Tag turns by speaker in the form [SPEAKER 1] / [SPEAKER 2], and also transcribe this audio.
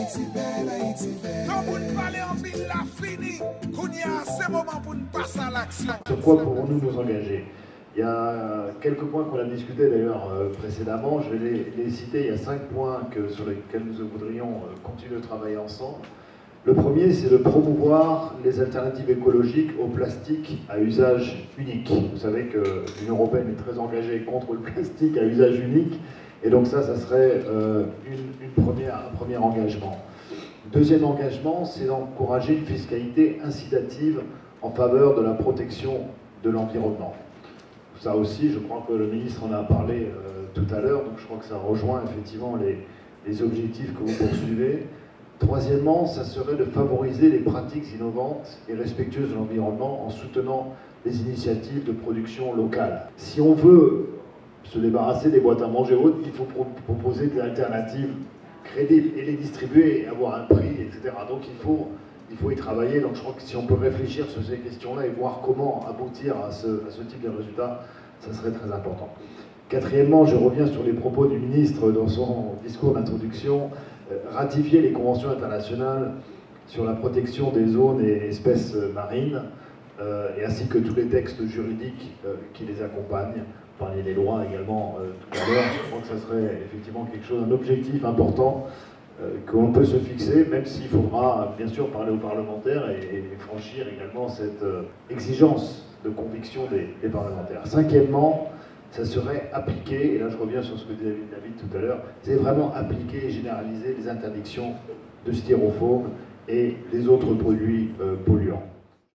[SPEAKER 1] Haïti belle, Haïti belle.
[SPEAKER 2] Donc, pour nous parler en ville, la fini. Qu'on y a, c'est le moment pour nous passer à l'action.
[SPEAKER 3] Sur quoi pourrons-nous nous engager? Il y a quelques points qu'on a discutés d'ailleurs précédemment. Je vais les citer. Il y a 5 points sur lesquels nous voudrions continuer de travailler ensemble. Le premier, c'est de promouvoir les alternatives écologiques au plastique à usage unique. Vous savez que l'Union européenne est très engagée contre le plastique à usage unique. Et donc ça serait un premier engagement. Deuxième engagement, c'est d'encourager une fiscalité incitative en faveur de la protection de l'environnement. Ça aussi, je crois que le ministre en a parlé tout à l'heure, donc je crois que ça rejoint effectivement les objectifs que vous poursuivez. Troisièmement, ça serait de favoriser les pratiques innovantes et respectueuses de l'environnement en soutenant les initiatives de production locale. Si on veut se débarrasser des boîtes à manger hautes, il faut proposer des alternatives crédibles et les distribuer et avoir un prix, etc. Donc il faut y travailler. Donc je crois que si on peut réfléchir sur ces questions-là et voir comment aboutir à ce type de résultat, ça serait très important. Quatrièmement, je reviens sur les propos du ministre dans son discours d'introduction. Ratifier les conventions internationales sur la protection des zones et espèces marines, et ainsi que tous les textes juridiques qui les accompagnent. Vous parliez des lois également tout à l'heure. Je crois que ça serait effectivement quelque chose, un objectif important qu'on peut se fixer, même s'il faudra bien sûr parler aux parlementaires et franchir également cette exigence de conviction des parlementaires. Cinquièmement, ça serait appliquer, et là je reviens sur ce que disait David tout à l'heure, c'est vraiment appliquer et généraliser les interdictions de styrofoam et les autres produits polluants.